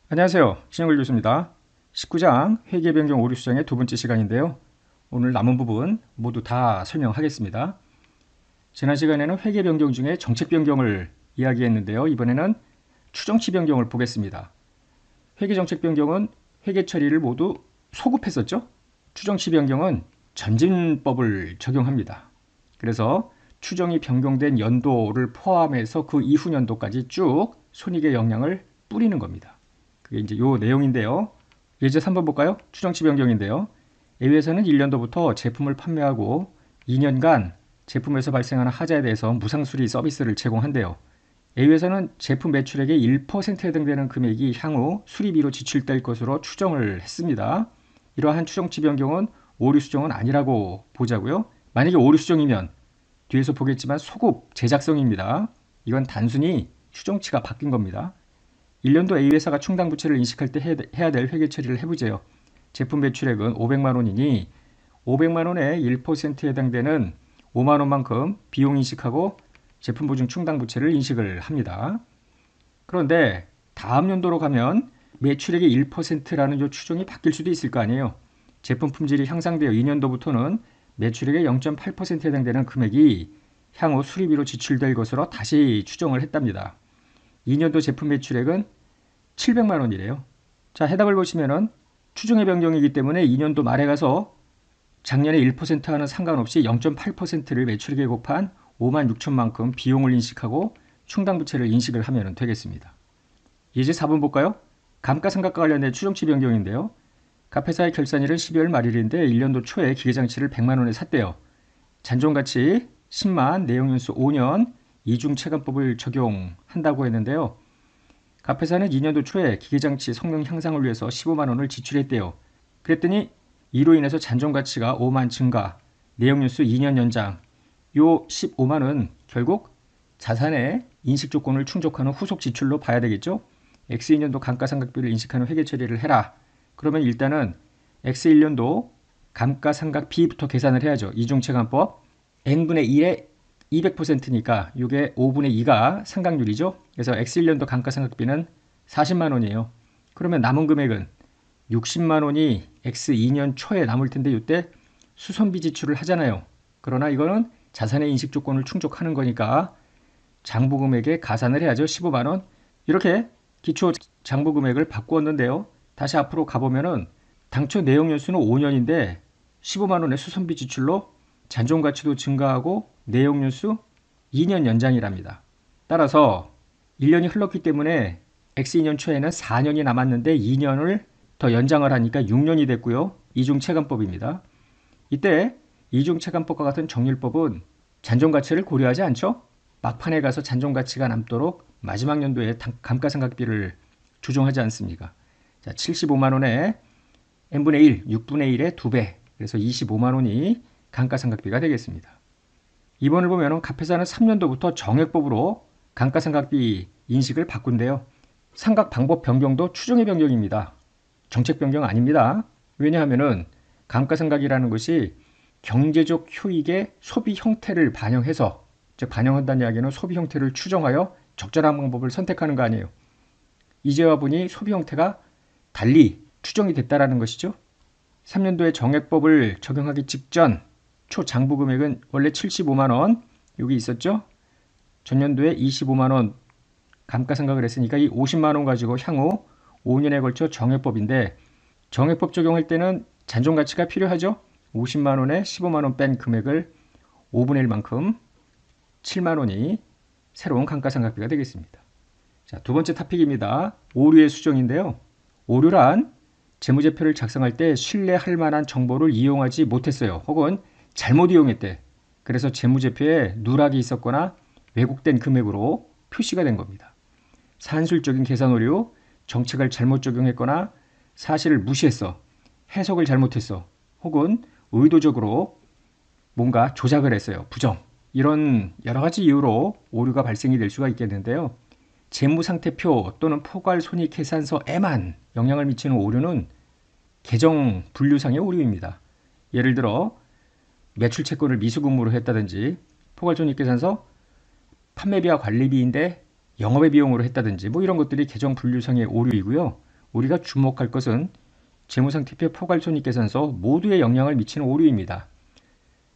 안녕하세요. 신영글 교수입니다. 19장 회계 변경 오류 수정의 두 번째 시간인데요. 오늘 남은 부분 모두 다 설명하겠습니다. 지난 시간에는 회계 변경 중에 정책 변경을 이야기했는데요. 이번에는 추정치 변경을 보겠습니다. 회계 정책 변경은 회계 처리를 모두 소급했었죠. 추정치 변경은 전진법을 적용합니다. 그래서 추정이 변경된 연도를 포함해서 그 이후 연도까지 쭉 손익의 영향을 뿌리는 겁니다. 그게 이제 요 내용인데요. 예제 3번 볼까요? 추정치 변경인데요. A회사는 1년도부터 제품을 판매하고 2년간 제품에서 발생하는 하자에 대해서 무상수리 서비스를 제공한대요. A회사는 제품 매출액의 1%에 해당되는 금액이 향후 수리비로 지출될 것으로 추정을 했습니다. 이러한 추정치 변경은 오류 수정은 아니라고 보자고요. 만약에 오류 수정이면 뒤에서 보겠지만 소급 제작성입니다. 이건 단순히 추정치가 바뀐 겁니다. 1년도 A회사가 충당부채를 인식할 때 해야 될 회계 처리를 해보세요. 제품 매출액은 500만 원이니 500만 원의 1%에 해당되는 5만 원만큼 비용 인식하고 제품 보증 충당부채를 인식을 합니다. 그런데 다음 연도로 가면 매출액의 1%라는 요 추정이 바뀔 수도 있을 거 아니에요. 제품 품질이 향상되어 2년도부터는 매출액의 0.8%에 해당되는 금액이 향후 수리비로 지출될 것으로 다시 추정을 했답니다. 2년도 제품 매출액은 700만 원이래요. 자, 해답을 보시면은 추정의 변경이기 때문에 2년도 말에 가서 작년에 1%와는 상관없이 0.8%를 매출액에 곱한 5만 6천만큼 비용을 인식하고 충당부채를 인식을 하면 되겠습니다. 예제 4번 볼까요? 감가상각과 관련된 추정치 변경인데요. 갑회사의 결산일은 12월 말일인데 1년도 초에 기계장치를 100만 원에 샀대요. 잔존가치 10만, 내용연수 5년, 이중체감법을 적용한다고 했는데요. 갑회사는 2년도 초에 기계장치 성능 향상을 위해서 15만 원을 지출했대요. 그랬더니 이로 인해서 잔존가치가 5만 증가, 내용연수 2년 연장, 요 15만 원 결국 자산의 인식 조건을 충족하는 후속 지출로 봐야 되겠죠? X2년도 감가상각비를 인식하는 회계 처리를 해라. 그러면 일단은 X1년도 감가상각비부터 계산을 해야죠. 이중체감법 n분의 1에 200%니까 이게 5분의 2가 상각률이죠. 그래서 X1년도 감가상각비는 40만 원이에요. 그러면 남은 금액은 60만 원이 X2년 초에 남을 텐데 이때 수선비 지출을 하잖아요. 그러나 이거는 자산의 인식 조건을 충족하는 거니까 장부금액에 가산을 해야죠. 15만 원. 이렇게 기초 장부금액을 바꾸었는데요. 다시 앞으로 가보면은 당초 내용연수는 5년인데 15만 원의 수선비 지출로 잔존가치도 증가하고 내용연수 2년 연장이랍니다. 따라서 1년이 흘렀기 때문에 X2년 초에는 4년이 남았는데 2년을 더 연장을 하니까 6년이 됐고요. 이중체감법입니다. 이때 이중체감법과 같은 정률법은 잔존가치를 고려하지 않죠. 막판에 가서 잔존가치가 남도록 마지막 연도에 감가상각비를 조정하지 않습니까? 자, 75만 원에 n분의 1, 6분의 1의 2배, 그래서 25만 원이 감가상각비가 되겠습니다. 2번을 보면 갑회사는 3년도부터 정액법으로 감가상각비 인식을 바꾼대요. 상각 방법 변경도 추정의 변경입니다. 정책 변경 아닙니다. 왜냐하면은 감가상각이라는 것이 경제적 효익의 소비 형태를 반영해서, 즉 반영한다는 이야기는 소비 형태를 추정하여 적절한 방법을 선택하는 거 아니에요. 이제와 보니 소비 형태가 달리 추정이 됐다라는 것이죠. 3년도에 정액법을 적용하기 직전 초장부 금액은 원래 75만 원 여기 있었죠. 전년도에 25만 원 감가상각을 했으니까 이 50만 원 가지고 향후 5년에 걸쳐 정액법인데 정액법 적용할 때는 잔존가치가 필요하죠. 50만 원에 15만 원 뺀 금액을 5분의 1만큼 7만 원이 새로운 감가상각비가 되겠습니다. 자, 두 번째 토픽입니다. 오류의 수정인데요. 오류란 재무제표를 작성할 때 신뢰할 만한 정보를 이용하지 못했어요. 혹은 잘못 이용했대. 그래서 재무제표에 누락이 있었거나 왜곡된 금액으로 표시가 된 겁니다. 산술적인 계산 오류, 정책을 잘못 적용했거나 사실을 무시했어. 해석을 잘못했어. 혹은 의도적으로 뭔가 조작을 했어요. 부정. 이런 여러 가지 이유로 오류가 발생이 될 수가 있겠는데요. 재무상태표 또는 포괄손익계산서에만 영향을 미치는 오류는 계정 분류상의 오류입니다. 예를 들어 매출채권을 미수금으로 했다든지 포괄손익계산서 판매비와 관리비인데 영업의 비용으로 했다든지 뭐 이런 것들이 계정 분류상의 오류이고요. 우리가 주목할 것은 재무상태표 포괄손익계산서 모두에 영향을 미치는 오류입니다.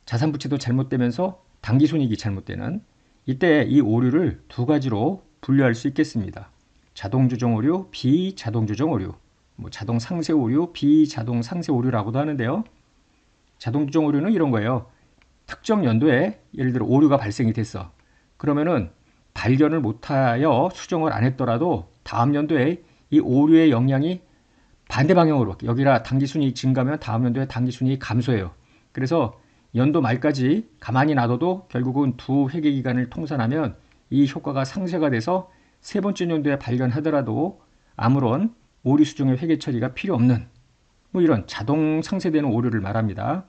자산부채도 잘못되면서 당기순이익이 잘못되는 이때 이 오류를 두 가지로 분류할 수 있겠습니다. 자동조정 오류, 비자동조정 오류, 자동상세 오류, 비자동상세 오류라고도 하는데요. 자동조정 오류는 이런 거예요. 특정 연도에 예를 들어 오류가 발생이 됐어. 그러면은 발견을 못하여 수정을 안 했더라도 다음 연도에 이 오류의 영향이 반대 방향으로 여기라 당기순이익 증가하면 다음 연도에 당기순이익 감소해요. 그래서 연도 말까지 가만히 놔둬도 결국은 두 회계기간을 통산하면 이 효과가 상쇄가 돼서 세 번째 연도에 발견하더라도 아무런 오류 수정의 회계 처리가 필요 없는 이런 자동 상쇄되는 오류를 말합니다.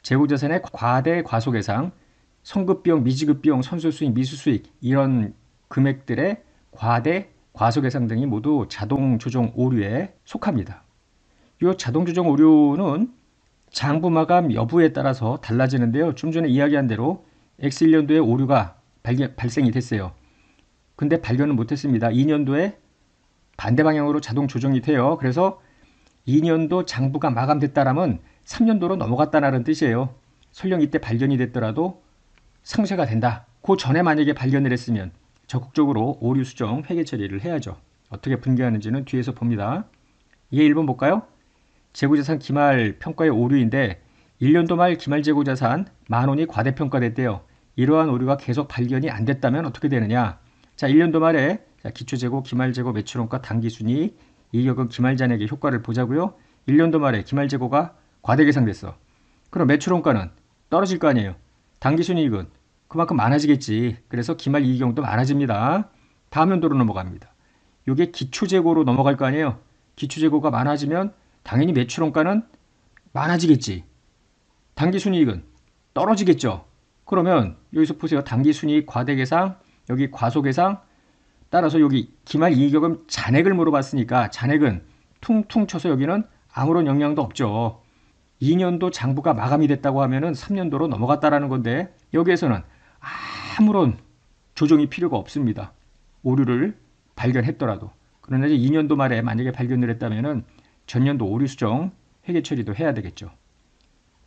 재고자산의 과대 과소계상, 선급비용, 미지급비용, 선수수익, 미수수익 이런 금액들의 과대 과소계상 등이 모두 자동조정 오류에 속합니다. 이 자동조정 오류는 장부마감 여부에 따라서 달라지는데요. 좀 전에 이야기한 대로 X1년도에 오류가 발생이 됐어요. 근데 발견은 못했습니다. 2년도에 반대 방향으로 자동 조정이 돼요. 그래서 2년도 장부가 마감됐다라면 3년도로 넘어갔다는 뜻이에요. 설령 이때 발견이 됐더라도 상쇄가 된다. 그 전에 만약에 발견을 했으면 적극적으로 오류 수정 회계 처리를 해야죠. 어떻게 분개하는지는 뒤에서 봅니다. 이에 1번 볼까요? 재고자산 기말 평가의 오류인데 1년도 말 기말 재고자산 10,000원이 과대평가됐대요. 이러한 오류가 계속 발견이 안 됐다면 어떻게 되느냐? 자, 1년도 말에 기초재고, 기말재고, 매출원가, 당기순이익, 이익여금, 기말잔액의 효과를 보자고요. 1년도 말에 기말재고가 과대계상됐어. 그럼 매출원가는 떨어질 거 아니에요. 당기순이익은 그만큼 많아지겠지. 그래서 기말이익여금도 많아집니다. 다음 연도로 넘어갑니다. 이게 기초재고로 넘어갈 거 아니에요. 기초재고가 많아지면 당연히 매출원가는 많아지겠지. 당기순이익은 떨어지겠죠. 그러면 여기서 보세요. 당기순이익 과대계상, 여기 과소계상, 따라서 여기 기말이익여금 잔액을 물어봤으니까 잔액은 퉁퉁 쳐서 여기는 아무런 영향도 없죠. 2년도 장부가 마감이 됐다고 하면은 3년도로 넘어갔다라는 건데 여기에서는 아무런 조정이 필요가 없습니다. 오류를 발견했더라도. 그러나 이제 2년도 말에 만약에 발견을 했다면은 전년도 오류 수정 회계 처리도 해야 되겠죠.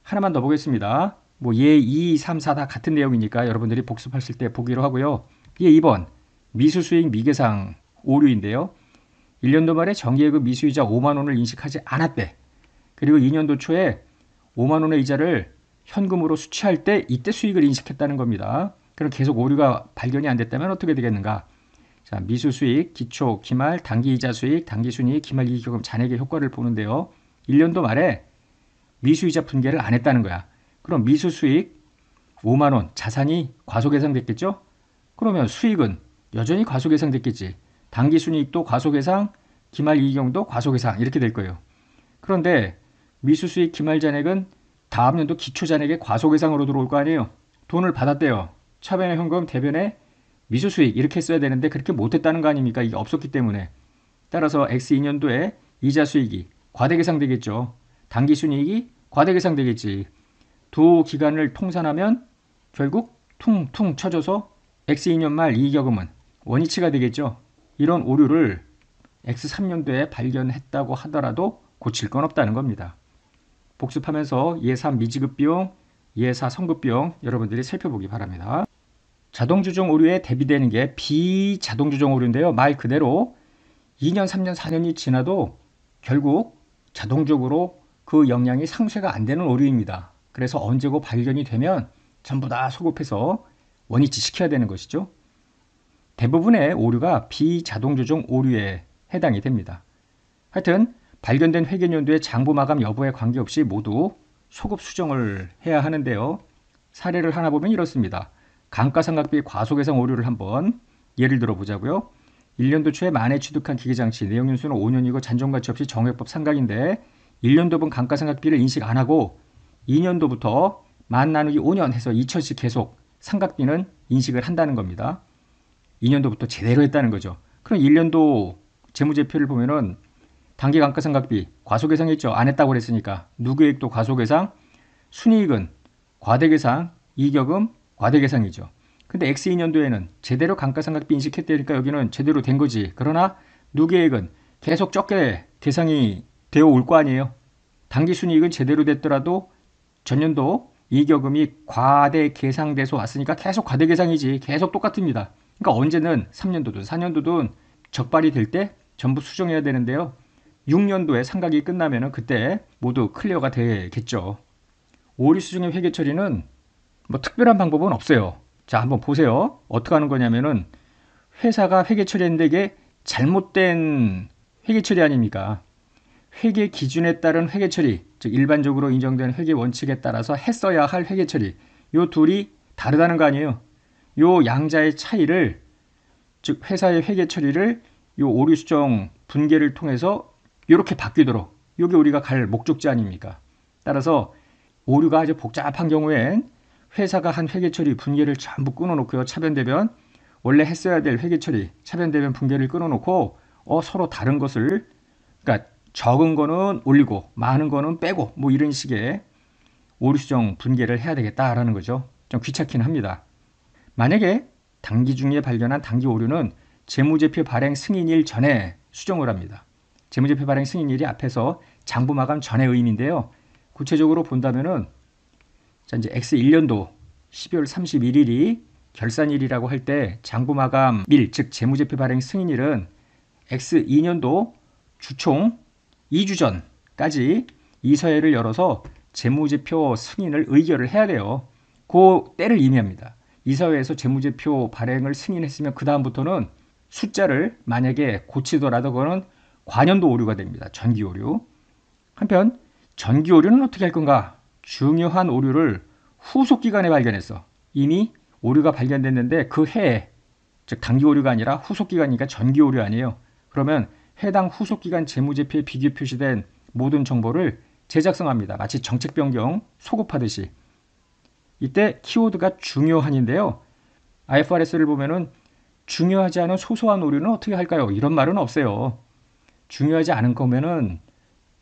하나만 더 보겠습니다. 예, 2, 3, 4 다 같은 내용이니까 여러분들이 복습하실 때 보기로 하고요. 예, 2번 미수수익 미계상 오류인데요. 1년도 말에 정기예금 미수이자 5만 원을 인식하지 않았대. 그리고 2년도 초에 5만 원의 이자를 현금으로 수취할 때 이때 수익을 인식했다는 겁니다. 그럼 계속 오류가 발견이 안 됐다면 어떻게 되겠는가? 자, 미수수익, 기초, 기말, 당기이자 수익, 당기순이익, 기말이익여금 잔액의 효과를 보는데요. 1년도 말에 미수이자 분개를 안 했다는 거야. 그럼 미수수익 5만 원 자산이 과소계상됐겠죠? 그러면 수익은 여전히 과소계상됐겠지. 당기순이익도 과소계상, 기말이익여금도 과소계상 이렇게 될 거예요. 그런데 미수수익 기말잔액은 다음 연도 기초잔액의 과소계상으로 들어올 거 아니에요. 돈을 받았대요. 차변의 현금, 대변의 미수수익 이렇게 써야 되는데 그렇게 못했다는 거 아닙니까? 이게 없었기 때문에. 따라서 X2년도에 이자수익이 과대계상되겠죠. 당기순이익이 과대계상되겠지. 두 기간을 통산하면 결국 퉁퉁 쳐져서 X2년 말 이익여금은 원위치가 되겠죠. 이런 오류를 X3년도에 발견했다고 하더라도 고칠 건 없다는 겁니다. 복습하면서 예3 미지급비용, 예4 선급비용 여러분들이 살펴보기 바랍니다. 자동조정 오류에 대비되는 게 비자동조정 오류인데요. 말 그대로 2년, 3년, 4년이 지나도 결국 자동적으로 그 영향이 상쇄가 안 되는 오류입니다. 그래서 언제고 발견이 되면 전부 다 소급해서 원위치 시켜야 되는 것이죠. 대부분의 오류가 비자동조정 오류에 해당이 됩니다. 하여튼 발견된 회계연도의 장부 마감 여부에 관계없이 모두 소급 수정을 해야 하는데요. 사례를 하나 보면 이렇습니다. 감가상각비 과소계상 오류를 한번 예를 들어 보자고요. 1년도 초에 만에 취득한 기계장치 내용연수는 5년이고 잔존가치 없이 정액법 상각인데 1년도분 감가상각비를 인식 안 하고 2년도부터 만 나누기 5년 해서 2천씩 계속 상각비는 인식을 한다는 겁니다. 2년도부터 제대로 했다는 거죠. 그럼 1년도 재무제표를 보면은 단기 감가상각비 과소계상했죠. 안 했다고 그랬으니까. 누계액도 과소계상, 순이익은 과대계상, 이익여금 과대계상이죠. 근데 X2년도에는 제대로 감가상각비 인식했다니까 여기는 제대로 된 거지. 그러나 누계액은 계속 적게 계상이 되어 올 거 아니에요. 당기순이익은 제대로 됐더라도 전년도 이익여금이 과대 계상돼서 왔으니까 계속 과대 계상이지. 계속 똑같습니다. 그러니까 언제는 3년도든 4년도든 적발이 될 때 전부 수정해야 되는데요. 6년도에 상각이 끝나면 그때 모두 클리어가 되겠죠. 오류 수정의 회계 처리는 뭐 특별한 방법은 없어요. 자, 한번 보세요. 어떻게 하는 거냐면은 회사가 회계 처리했는데 이게 잘못된 회계 처리 아닙니까? 회계 기준에 따른 회계 처리, 즉 일반적으로 인정된 회계 원칙에 따라서 했어야 할 회계 처리, 요 둘이 다르다는 거 아니에요. 요 양자의 차이를, 즉 회사의 회계 처리를 요 오류 수정 분계를 통해서 이렇게 바뀌도록, 요게 우리가 갈 목적지 아닙니까? 따라서 오류가 아주 복잡한 경우엔 회사가 한 회계 처리 분계를 전부 끊어놓고요. 차변대변 원래 했어야 될 회계 처리 차변대변 분계를 끊어놓고 서로 다른 것을, 그러니까 적은 거는 올리고 많은 거는 빼고 뭐 이런 식의 오류 수정 분계를 해야 되겠다라는 거죠. 좀 귀찮긴 합니다. 만약에 당기 중에 발견한 당기 오류는 재무제표 발행 승인일 전에 수정을 합니다. 재무제표 발행 승인일이 앞에서 장부 마감 전의 의미인데요. 구체적으로 본다면은 자, 이제 X1년도 12월 31일이 결산일이라고 할 때 장부 마감일, 즉 재무제표 발행 승인일은 X2년도 주총 2주 전까지 이서회를 열어서 재무제표 승인을 의결을 해야 돼요. 그 때를 의미합니다. 이사회에서 재무제표 발행을 승인했으면 그 다음부터는 숫자를 만약에 고치더라도 그거는 과년도 오류가 됩니다. 전기 오류. 한편 전기 오류는 어떻게 할 건가? 중요한 오류를 후속 기간에 발견했어. 이미 오류가 발견됐는데 그 해에, 즉 당기 오류가 아니라 후속 기간이니까 전기 오류 아니에요. 그러면 해당 후속 기간 재무제표에 비교 표시된 모든 정보를 재작성합니다. 마치 정책 변경 소급하듯이. 이때 키워드가 중요한인데요. IFRS를 보면은 중요하지 않은 소소한 오류는 어떻게 할까요? 이런 말은 없어요. 중요하지 않은 거면은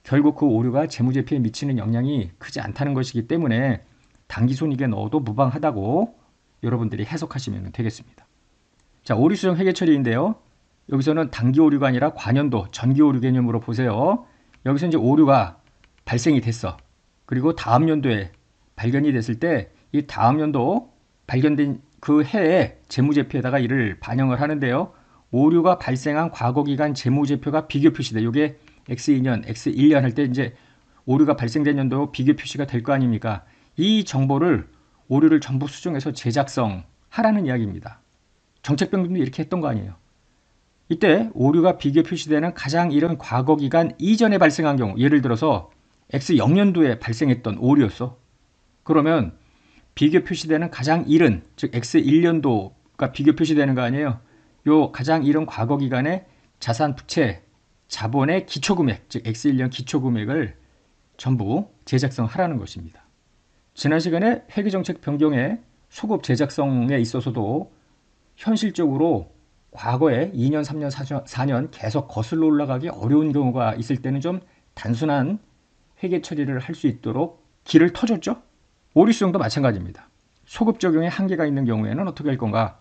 결국 그 오류가 재무제표에 미치는 영향이 크지 않다는 것이기 때문에 당기손익에 넣어도 무방하다고 여러분들이 해석하시면 되겠습니다. 자, 오류 수정 회계 처리인데요. 여기서는 당기 오류가 아니라 과년도 전기 오류 개념으로 보세요. 여기서 이제 오류가 발생이 됐어. 그리고 다음 연도에 발견이 됐을 때 이 다음 연도 발견된 그 해에 재무제표에다가 이를 반영을 하는데요. 오류가 발생한 과거 기간 재무제표가 비교 표시돼. 이게 X2년, X1년 할 때 이제 오류가 발생된 연도 비교 표시가 될 거 아닙니까? 이 정보를 오류를 전부 수정해서 재작성하라는 이야기입니다. 정책변경도 이렇게 했던 거 아니에요. 이때 오류가 비교 표시되는 가장 이른 과거 기간 이전에 발생한 경우, 예를 들어서 X0년도에 발생했던 오류였어. 그러면 비교 표시되는 가장 이른, 즉 X1년도가 비교 표시되는 거 아니에요. 요 가장 이른 과거 기간에 자산 부채 자본의 기초금액, 즉 X1년 기초금액을 전부 재작성하라는 것입니다. 지난 시간에 회계정책 변경의 소급 재작성에 있어서도 현실적으로 과거에 2년, 3년, 4년 계속 거슬러 올라가기 어려운 경우가 있을 때는 좀 단순한 회계 처리를 할 수 있도록 길을 터줬죠. 오류 수정도 마찬가지입니다. 소급 적용에 한계가 있는 경우에는 어떻게 할 건가?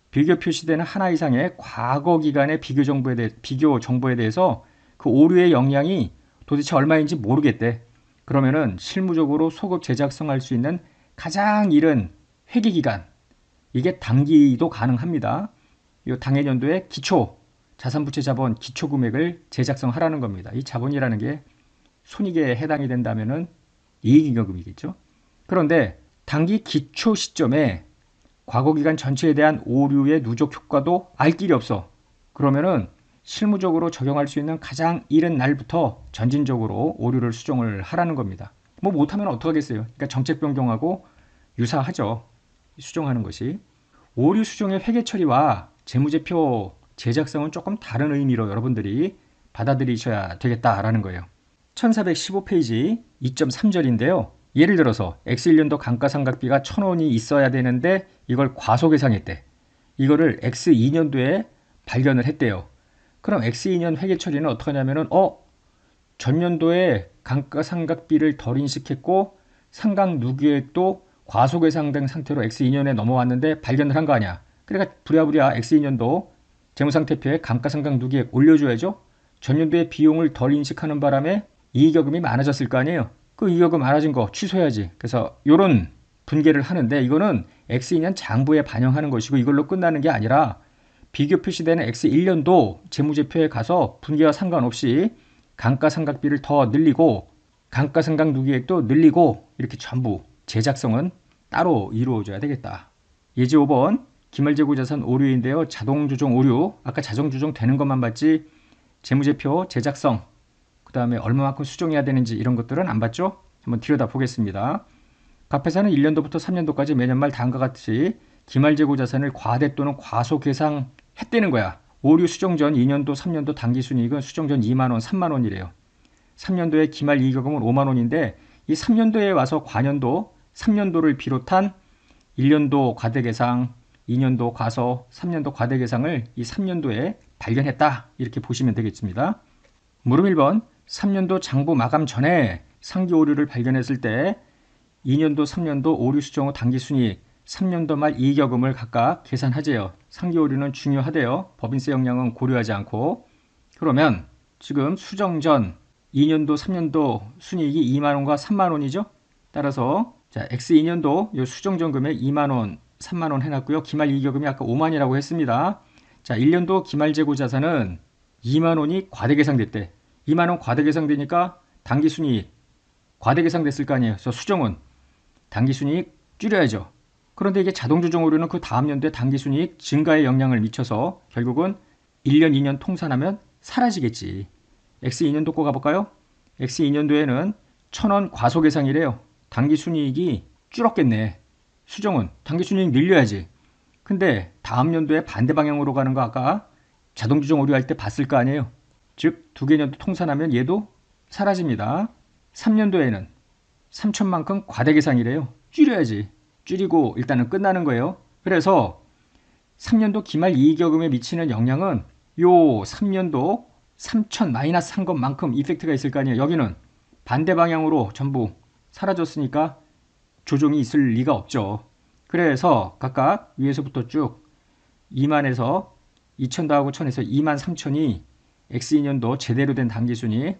비교 표시되는 하나 이상의 과거 기간의 비교 정보에 대해서 그 오류의 영향이 도대체 얼마인지 모르겠대. 그러면은 실무적으로 소급 재작성할 수 있는 가장 이른 회계 기간, 이게 당기도 가능합니다. 이 당해년도에 기초 자산부채 자본 기초 금액을 재작성하라는 겁니다. 이 자본이라는 게 손익에 해당이 된다면은 이익잉여금이겠죠. 그런데 당기 기초 시점에 과거 기간 전체에 대한 오류의 누적 효과도 알 길이 없어. 그러면은 실무적으로 적용할 수 있는 가장 이른 날부터 전진적으로 오류를 수정을 하라는 겁니다. 뭐 못하면 어떡하겠어요. 그러니까 정책 변경하고 유사하죠. 수정하는 것이. 오류 수정의 회계 처리와 재무제표 제작성은 조금 다른 의미로 여러분들이 받아들이셔야 되겠다라는 거예요. 1415페이지 2.3절인데요. 예를 들어서 X1년도 감가상각비가 1,000원이 있어야 되는데 이걸 과소계상했대. 이거를 X2년도에 발견을 했대요. 그럼 X2년 회계 처리는 어떻게 하냐면은 전년도에 감가상각비를 덜 인식했고 상각 누계액도 과소계상된 상태로 X2년에 넘어왔는데 발견을 한 거 아니야. 그러니까 부랴부랴 X2년도 재무상태표에 감가상각 누계액 올려줘야죠. 전년도에 비용을 덜 인식하는 바람에 이익여금이 많아졌을 거 아니에요. 그 이익여금 많아진 거 취소해야지. 그래서 요런 분계를 하는데 이거는 X2년 장부에 반영하는 것이고 이걸로 끝나는 게 아니라 비교 표시되는 X1년도 재무제표에 가서 분계와 상관없이 감가상각비를 더 늘리고 감가상각 누계액도 늘리고 이렇게 전부 제작성은 따로 이루어져야 되겠다. 예제 5번 기말재고자산 오류인데요. 자동조정 오류. 아까 자동조정 되는 것만 봤지 재무제표 제작성 그 다음에 얼마만큼 수정해야 되는지 이런 것들은 안 봤죠? 한번 들여다보겠습니다. 갑회사는 1년도부터 3년도까지 매년 말 다음과 같이 기말재고자산을 과대 또는 과소계상했다는 거야. 오류 수정 전 2년도, 3년도 당기순이익은 수정 전 2만원, 3만원이래요. 3년도에 기말이익여금은 5만원인데 이 3년도에 와서 관연도, 3년도를 비롯한 1년도 과대계상, 2년도 과소, 3년도 과대계상을 이 3년도에 발견했다. 이렇게 보시면 되겠습니다. 물음 1번 3년도 장부 마감 전에 상기 오류를 발견했을 때 2년도, 3년도 오류 수정 후 당기순이익, 3년도 말 이익여금을 각각 계산하재요. 상기 오류는 중요하대요. 법인세 영향은 고려하지 않고. 그러면 지금 수정 전 2년도, 3년도 순이익이 2만원과 3만원이죠. 따라서 자 X2년도 요 수정 전 금액 2만원, 3만원 해놨고요. 기말 이익여금이 아까 5만이라고 했습니다. 자 1년도 기말재고 자산은 2만원이 과대계상됐대. 2만원 과대계상되니까 당기순이익 과대계상됐을 거 아니에요. 그래서 수정은 당기순이익 줄여야죠. 그런데 이게 자동조정 오류는 그 다음 연도에 당기순이익 증가에 영향을 미쳐서 결국은 1년, 2년 통산하면 사라지겠지. X2년도 거 가볼까요? X2년도에는 1,000원 과소계상이래요. 당기순이익이 줄었겠네. 수정은 당기순이익 늘려야지. 근데 다음 연도에 반대 방향으로 가는 거 아까 자동조정 오류할 때 봤을 거 아니에요. 즉 두 개년도 통산하면 얘도 사라집니다. 3년도에는 3천만큼 과대계상이래요. 줄여야지. 줄이고 일단은 끝나는 거예요. 그래서 3년도 기말 이익여금에 미치는 영향은 요 3년도 3천 마이너스 한 것만큼 이펙트가 있을 거 아니에요. 여기는 반대 방향으로 전부 사라졌으니까 조정이 있을 리가 없죠. 그래서 각각 위에서부터 쭉 2만에서 2천 더하고 1000에서 2만 3천이 X2년도 제대로 된 당기순이익,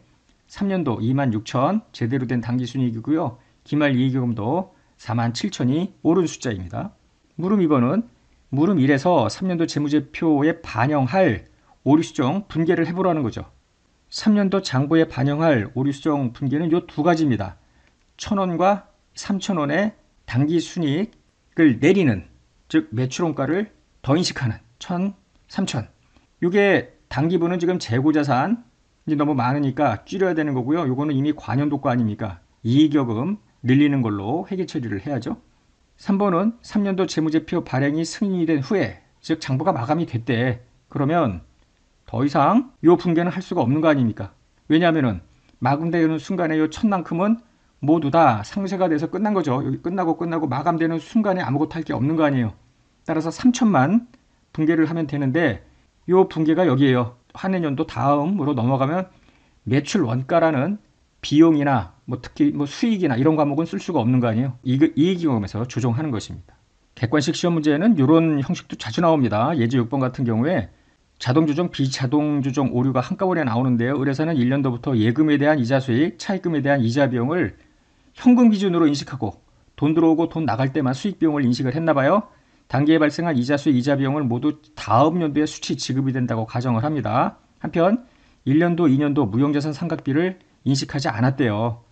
3년도 2만 6천 제대로 된 당기순이익이고요. 기말 이익여금도 4만 7천이 옳은 숫자입니다. 물음 2번은 물음 1에서 3년도 재무제표에 반영할 오류수정 분계를 해보라는 거죠. 3년도 장부에 반영할 오류수정 분계는 요 두 가지입니다. 1,000원과 3,000원의 당기순이익을 내리는 즉 매출원가를 더 인식하는 1,000, 3,000 이게 당기분은 지금 재고자산 이제 너무 많으니까 줄여야 되는 거고요. 요거는 이미 관연도 거 아닙니까? 이익여금 늘리는 걸로 회계 처리를 해야죠. 3번은 3년도 재무제표 발행이 승인이 된 후에 즉 장부가 마감이 됐대. 그러면 더 이상 요 분계는 할 수가 없는 거 아닙니까? 왜냐하면은 마감되는 순간에 요 천만큼은 모두 다 상쇄가 돼서 끝난 거죠. 여기 끝나고 마감되는 순간에 아무것도 할 게 없는 거 아니에요. 따라서 3천만 분계를 하면 되는데 요 분계가 여기에요. 한 해년도 다음으로 넘어가면 매출 원가라는 비용이나 뭐 특히 뭐 수익이나 이런 과목은 쓸 수가 없는 거 아니에요. 이익여금에서 조정하는 것입니다. 객관식 시험 문제에는 이런 형식도 자주 나옵니다. 예제 6번 같은 경우에 자동조정, 비자동조정 오류가 한꺼번에 나오는데요. 의뢰사는 1년도부터 예금에 대한 이자 수익, 차입금에 대한 이자 비용을 현금 기준으로 인식하고 돈 들어오고 돈 나갈 때만 수익 비용을 인식을 했나 봐요. 단기에 발생한 이자 수익, 이자 비용을 모두 다음 연도에 수치 지급이 된다고 가정을 합니다. 한편 1년도, 2년도 무형자산 상각비를 인식하지 않았대요.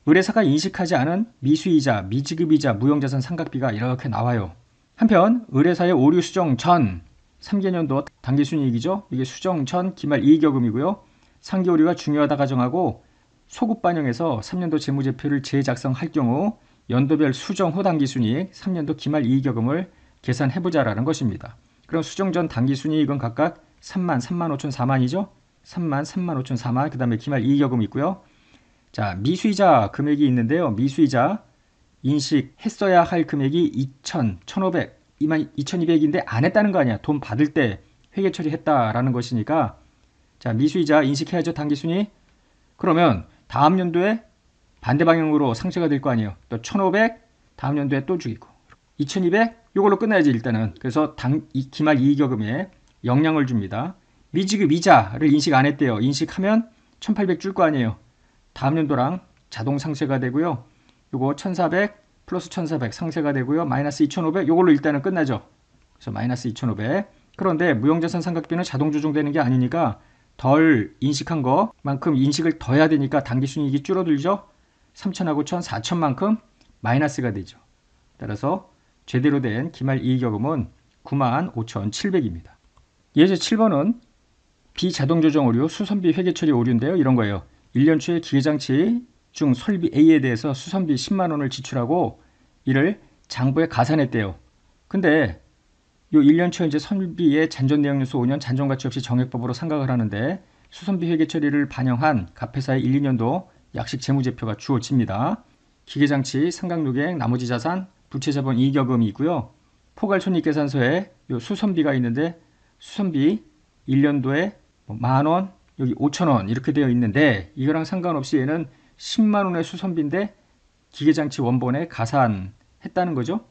의뢰사가 인식하지 않은 미수이자, 미지급이자, 무형자산 상각비가 이렇게 나와요. 한편 의뢰사의 오류 수정 전 3개년도 당기순이익이죠. 이게 수정 전 기말 이익여금이고요. 상기 오류가 중요하다 가정하고 소급 반영해서 3년도 재무제표를 재작성할 경우 연도별 수정 후 당기순이익, 3년도 기말 이익여금을 계산해보자라는 것입니다. 그럼 수정 전 당기순이익은 각각 3만, 3만 5천, 4만이죠. 3만, 3만 5천, 4만 그 다음에 기말 이익여금이 있고요. 자, 미수이자 금액이 있는데요. 미수이자 인식했어야 할 금액이 2천, 1,500, 2만 2,200인데 안 했다는 거 아니야. 돈 받을 때 회계 처리했다라는 것이니까 자, 미수이자 인식해야죠. 당기순이익. 그러면 다음 연도에 반대 방향으로 상쇄가 될 거 아니에요. 또 1,500 다음 연도에 또 죽이고 2,200 이걸로 끝나야지 일단은. 그래서 기말 이익여금에 영향을 줍니다. 미지급 이자를 인식 안 했대요. 인식하면 1800 줄 거 아니에요. 다음 연도랑 자동 상쇄가 되고요. 요거 1400 플러스 1400 상쇄가 되고요. 마이너스 2500 요걸로 일단은 끝나죠. 그래서 마이너스 2500. 그런데 무형자산 상각비는 자동 조정되는 게 아니니까 덜 인식한 것만큼 인식을 더 해야 되니까 당기순이익이 줄어들죠. 3000하고 1000, 4000만큼 마이너스가 되죠. 따라서 제대로 된 기말 이익여금은 95,700입니다. 예제 7번은 비자동 조정 오류 수선비 회계 처리 오류인데요. 이런 거예요. 1년 초에 기계장치 중 설비 A에 대해서 수선비 10만원을 지출하고 이를 장부에 가산했대요. 근데 요 1년 초 이제 설비의 잔존 내역 요소 5년 잔존 가치 없이 정액법으로 상각을 하는데 수선비 회계 처리를 반영한 갑회사의 1, 2년도 약식 재무제표가 주어집니다. 기계장치 상각요객 나머지 자산 부채자본 이익여금이 있고요. 포괄손익계산서에 요 수선비가 있는데 수선비 1년도에 만원 여기 5천원 이렇게 되어 있는데 이거랑 상관없이 얘는 10만원의 수선비인데 기계장치 원본에 가산했다는 거죠.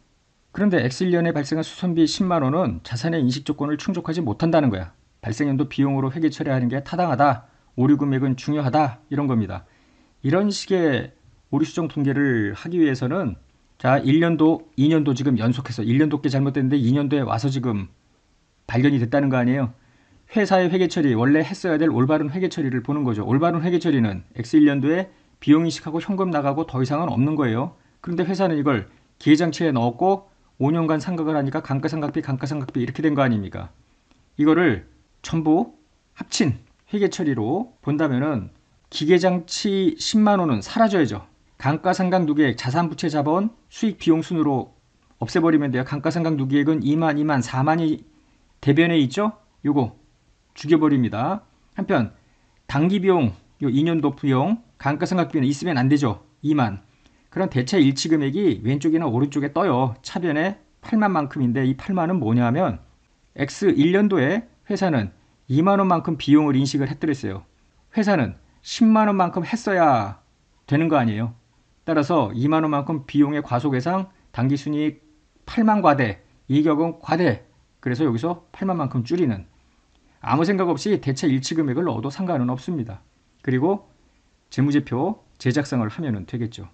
그런데 X1년에 발생한 수선비 10만원은 자산의 인식조건을 충족하지 못한다는 거야. 발생연도 비용으로 회계 처리하는 게 타당하다. 오류 금액은 중요하다. 이런 겁니다. 이런 식의 오류 수정 통계를 하기 위해서는 자 1년도, 2년도 지금 연속해서 1년도 게 잘못됐는데 2년도에 와서 지금 발견이 됐다는 거 아니에요. 회사의 회계 처리, 원래 했어야 될 올바른 회계 처리를 보는 거죠. 올바른 회계 처리는 X1년도에 비용 인식하고 현금 나가고 더 이상은 없는 거예요. 그런데 회사는 이걸 기계장치에 넣었고 5년간 상각을 하니까 감가상각비 이렇게 된 거 아닙니까? 이거를 전부 합친 회계 처리로 본다면은 기계장치 10만원은 사라져야죠. 감가상각 누계액, 자산부채 자본, 수익 비용 순으로 없애버리면 돼요. 감가상각 누계액은 2만, 4만이 대변에 있죠? 요거 죽여버립니다. 한편 당기비용, 요 2년도 비용, 감가상각비는 있으면 안 되죠. 2만. 그럼 대체 일치금액이 왼쪽이나 오른쪽에 떠요. 차변에 8만만큼인데 이 8만은 뭐냐 하면 X 1년도에 회사는 2만원만큼 비용을 인식을 했더랬어요. 회사는 10만원만큼 했어야 되는 거 아니에요. 따라서 2만원만큼 비용의 과소계상, 당기순이익 8만 과대, 이익여금 과대. 그래서 여기서 8만만큼 줄이는 아무 생각 없이 대체 일치금액을 넣어도 상관은 없습니다. 그리고 재무제표 제작성을 하면 되겠죠.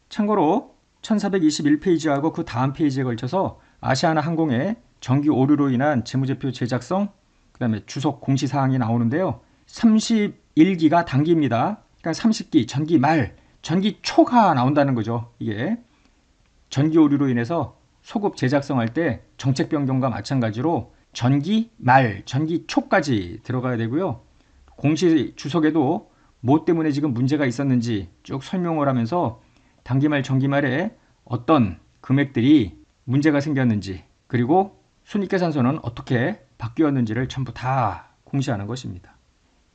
참고로 1421페이지하고 그 다음 페이지에 걸쳐서 아시아나항공의 정기 오류로 인한 재무제표 제작성, 그 다음에 주석 공시사항이 나오는데요. 31기가 단기입니다. 그러니까 30기, 전기 말, 전기 초가 나온다는 거죠. 이게 전기 오류로 인해서 소급 제작성할 때 정책 변경과 마찬가지로 전기 말, 전기 초까지 들어가야 되고요. 공시 주석에도 뭐 때문에 지금 문제가 있었는지 쭉 설명을 하면서 단기말, 전기말에 어떤 금액들이 문제가 생겼는지 그리고 손익계산서는 어떻게 바뀌었는지를 전부 다 공시하는 것입니다.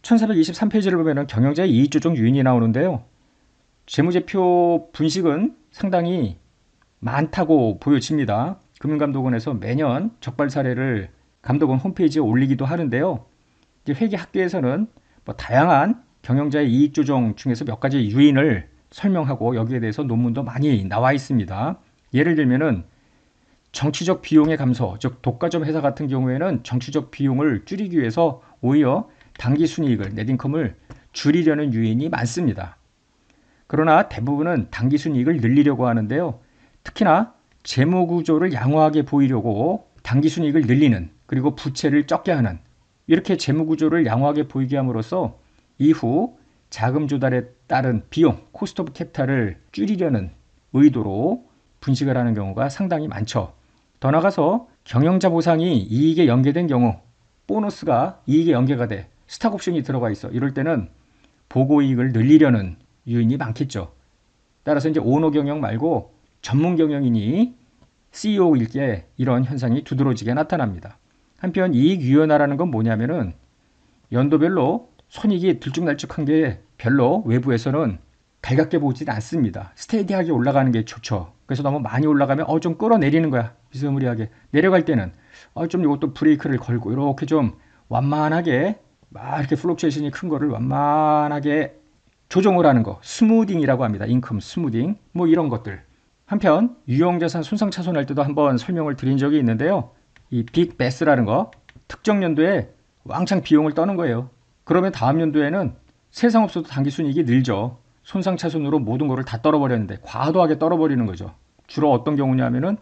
1423페이지를 보면 경영자의 이익조정 요인이 나오는데요. 재무제표 분식은 상당히 많다고 보여집니다. 금융감독원에서 매년 적발 사례를 감독원 홈페이지에 올리기도 하는데요. 이제 회계학계에서는 뭐 다양한 경영자의 이익조정 중에서 몇 가지 요인을 설명하고 여기에 대해서 논문도 많이 나와 있습니다. 예를 들면은 정치적 비용의 감소, 즉 독과점 회사 같은 경우에는 정치적 비용을 줄이기 위해서 오히려 당기순이익을, 넷인컴을 줄이려는 요인이 많습니다. 그러나 대부분은 당기순이익을 늘리려고 하는데요. 특히나 재무구조를 양호하게 보이려고 당기순이익을 늘리는 그리고 부채를 적게 하는 이렇게 재무구조를 양호하게 보이게 함으로써 이후 자금 조달에 따른 비용, 코스트 오브 캐피탈을 줄이려는 의도로 분식을 하는 경우가 상당히 많죠. 더 나아가서 경영자 보상이 이익에 연계된 경우 보너스가 이익에 연계가 돼 스탁 옵션이 들어가 있어. 이럴 때는 보고이익을 늘리려는 요인이 많겠죠. 따라서 이제 오너 경영 말고 전문 경영인이 CEO일 때 이런 현상이 두드러지게 나타납니다. 한편 이익 유연화라는 건 뭐냐면은 연도별로 손익이 들쭉날쭉한 게 별로 외부에서는 달갑게 보진 않습니다. 스테디하게 올라가는 게 좋죠. 그래서 너무 많이 올라가면 좀 끌어내리는 거야. 비스무리하게. 내려갈 때는 좀 이것도 브레이크를 걸고 이렇게 좀 완만하게 막 이렇게 플럭추에이션이 큰 거를 완만하게 조정을 하는 거. 스무딩이라고 합니다. 인컴 스무딩. 뭐 이런 것들. 한편 유형자산 손상차손할 때도 한번 설명을 드린 적이 있는데요. 이 빅 베스라는 거 특정 연도에 왕창 비용을 떠는 거예요. 그러면 다음 연도에는 세상 없어도 당기순이익이 늘죠. 손상차순으로 모든 거를 다 떨어버렸는데 과도하게 떨어버리는 거죠. 주로 어떤 경우냐면은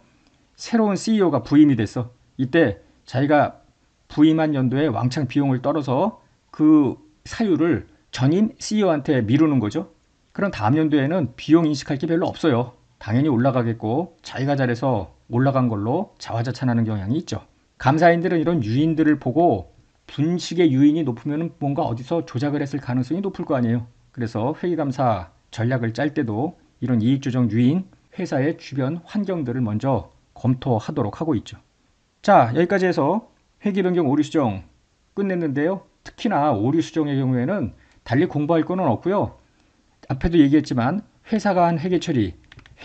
새로운 CEO가 부임이 됐어. 이때 자기가 부임한 연도에 왕창 비용을 떨어서 그 사유를 전임 CEO한테 미루는 거죠. 그럼 다음 연도에는 비용 인식할 게 별로 없어요. 당연히 올라가겠고 자기가 잘해서 올라간 걸로 자화자찬하는 경향이 있죠. 감사인들은 이런 유인들을 보고 분식의 유인이 높으면 뭔가 어디서 조작을 했을 가능성이 높을 거 아니에요. 그래서 회계감사 전략을 짤 때도 이런 이익조정 유인, 회사의 주변 환경들을 먼저 검토하도록 하고 있죠. 자, 여기까지 해서 회계변경 오류수정 끝냈는데요. 특히나 오류수정의 경우에는 달리 공부할 거는 없고요. 앞에도 얘기했지만 회사가 한 회계 처리,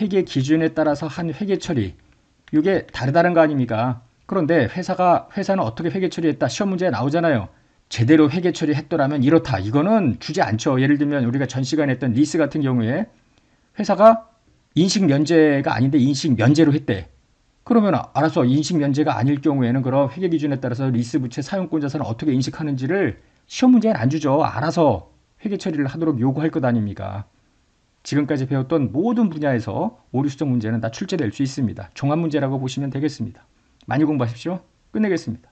회계 기준에 따라서 한 회계 처리, 이게 다르다는 거 아닙니까? 그런데 회사는 어떻게 회계 처리했다 시험 문제에 나오잖아요. 제대로 회계 처리했더라면 이렇다. 이거는 주지 않죠. 예를 들면 우리가 전 시간에 했던 리스 같은 경우에 회사가 인식 면제가 아닌데 인식 면제로 했대. 그러면 알아서 인식 면제가 아닐 경우에는 그럼 회계 기준에 따라서 리스 부채 사용권 자산을 어떻게 인식하는지를 시험 문제는 안 주죠. 알아서 회계 처리를 하도록 요구할 것 아닙니까? 지금까지 배웠던 모든 분야에서 오류 수정 문제는 다 출제될 수 있습니다. 종합 문제라고 보시면 되겠습니다. 많이 공부하십시오. 끝내겠습니다.